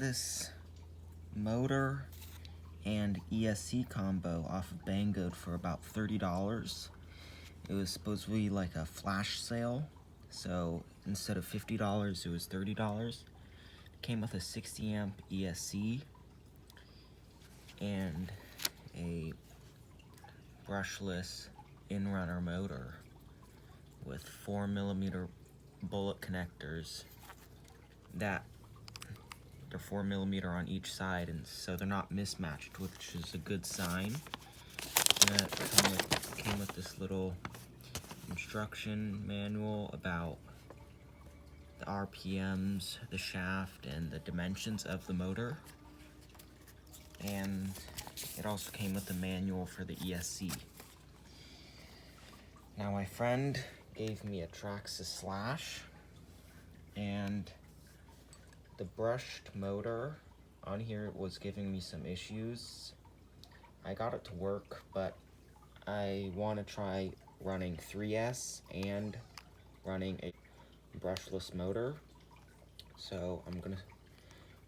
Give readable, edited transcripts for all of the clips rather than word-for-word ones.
this motor and ESC combo off of Banggood for about $30. It was supposed to be like a flash sale, so instead of $50 it was $30. It came with a 60 amp ESC and a brushless in-runner motor with 4mm bullet connectors that they're 4mm on each side, and so they're not mismatched, which is a good sign. And it came with this little instruction manual about the RPMs, the shaft, and the dimensions of the motor. And it also came with a manual for the ESC. Now my friend gave me a Traxxas slash, and the brushed motor on here was giving me some issues. I got it to work, but I want to try running 3S and running a brushless motor. So I'm gonna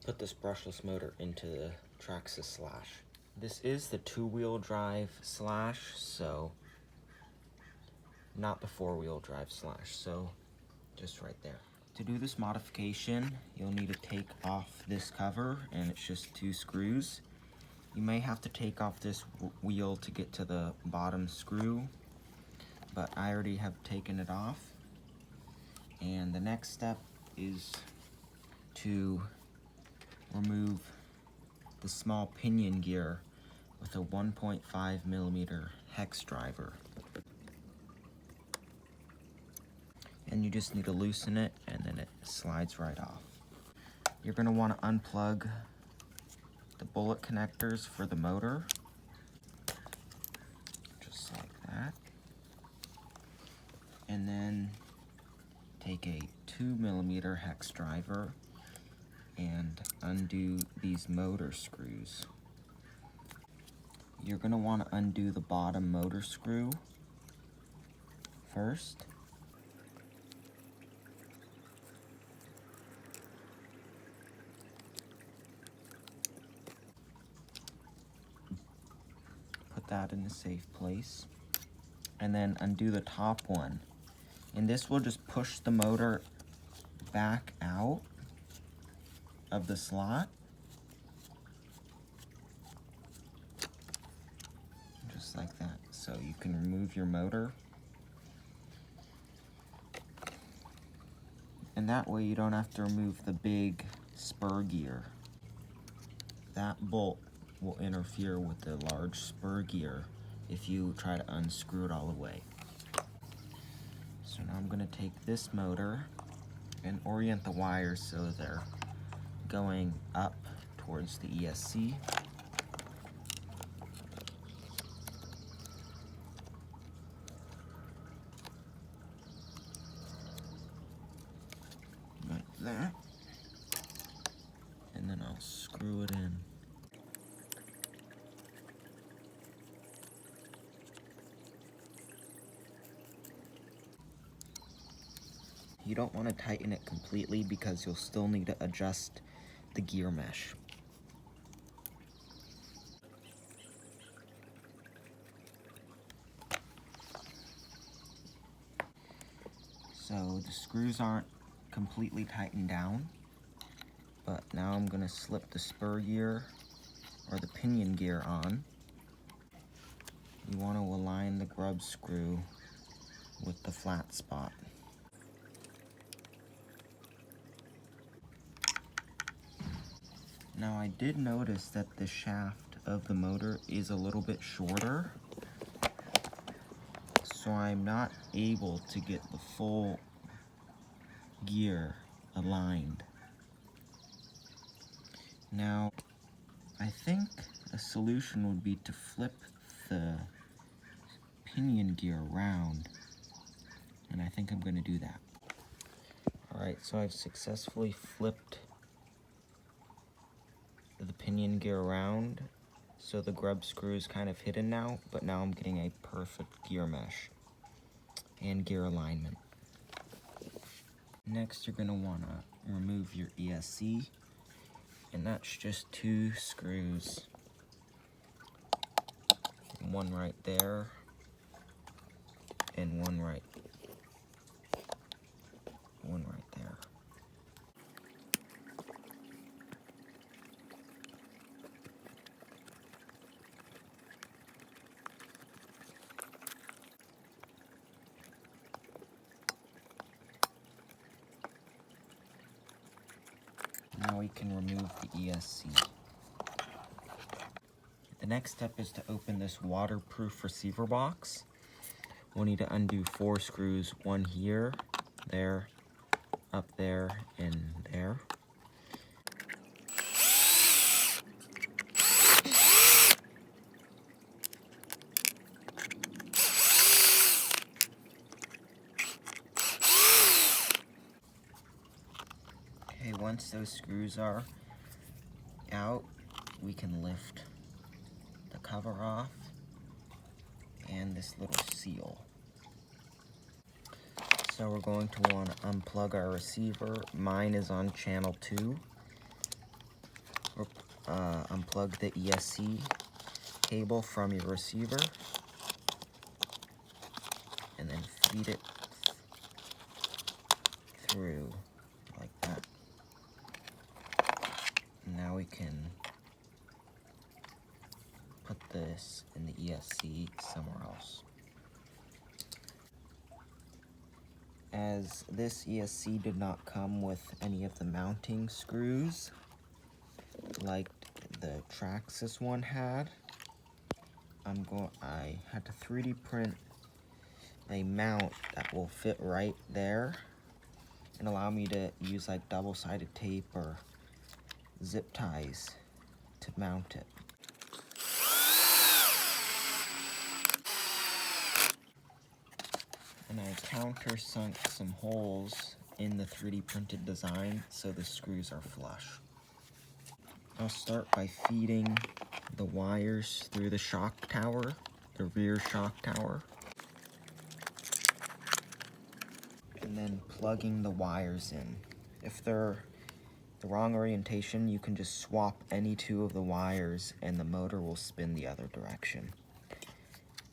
put this brushless motor into the Traxxas slash. This is the 2-wheel drive slash, so not the 4-wheel drive slash, so just right there. To do this modification, you'll need to take off this cover, and it's just 2 screws. You may have to take off this wheel to get to the bottom screw, but I already have taken it off. And the next step is to remove the small pinion gear with a 1.5mm hex driver. And you just need to loosen it, and then it slides right off. You're going to want to unplug the bullet connectors for the motor, just like that. And then take a 2mm hex driver and undo these motor screws. You're going to want to undo the bottom motor screw first. Put that in a safe place. And then undo the top one. And this will just push the motor back out of the slot. Just like that. So you can remove your motor. And that way you don't have to remove the big spur gear. That bolt will interfere with the large spur gear if you try to unscrew it all the way. So now I'm going to take this motor and orient the wires so they're going up towards the ESC. Like that. And then I'll screw it in. You don't want to tighten it completely because you'll still need to adjust the gear mesh. So the screws aren't completely tightened down, but now I'm going to slip the spur gear or the pinion gear on. You want to align the grub screw with the flat spot. Now I did notice that the shaft of the motor is a little bit shorter, so I'm not able to get the full gear aligned. Now, I think a solution would be to flip the pinion gear around, and I think I'm going to do that. Alright, so I've successfully flipped the pinion gear around, so the grub screw is kind of hidden now, but now I'm getting a perfect gear mesh and gear alignment. Next, you're going to want to remove your ESC And that's just 2 screws. One right there, and one right there. Now we can remove the ESC. The next step is to open this waterproof receiver box. We'll need to undo 4 screws, one here, there, up there, and there. Okay, once those screws are out, we can lift the cover off and this little seal. So we're going to want to unplug our receiver. Mine is on channel 2. Unplug the ESC cable from your receiver and then feed it through like that. Now we can put this in the ESC somewhere else. As this ESC did not come with any of the mounting screws like the Traxxas one had, I had to 3D print a mount that will fit right there and allow me to use like double-sided tape or zip ties to mount it. And I countersunk some holes in the 3D printed design so the screws are flush. I'll start by feeding the wires through the shock tower, the rear shock tower, and then plugging the wires in. If they're the wrong orientation, you can just swap any 2 of the wires and the motor will spin the other direction.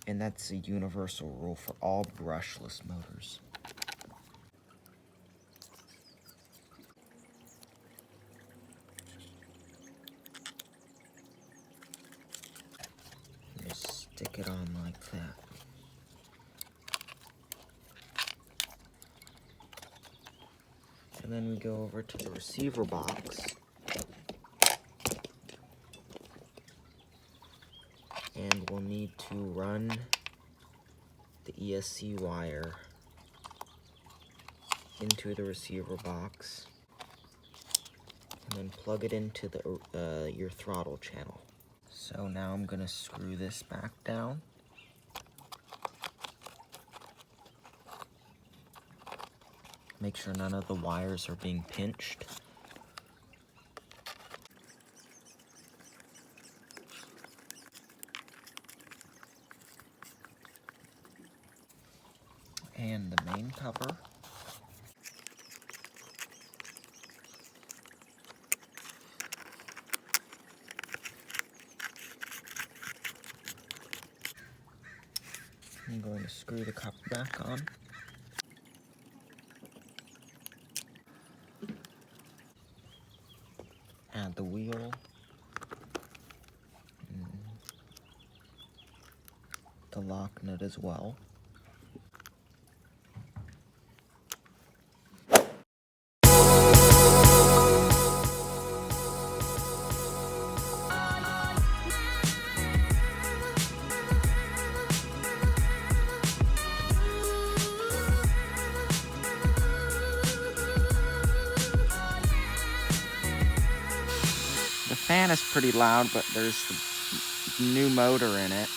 And that's a universal rule for all brushless motors. Just stick it on like that. And then we go over to the receiver box. And we'll need to run the ESC wire into the receiver box and then plug it into the your throttle channel. So now I'm going to screw this back down. Make sure none of the wires are being pinched. And the main cover. I'm going to screw the cover back on. Add the wheel. The lock nut as well. The fan is pretty loud, but there's the new motor in it.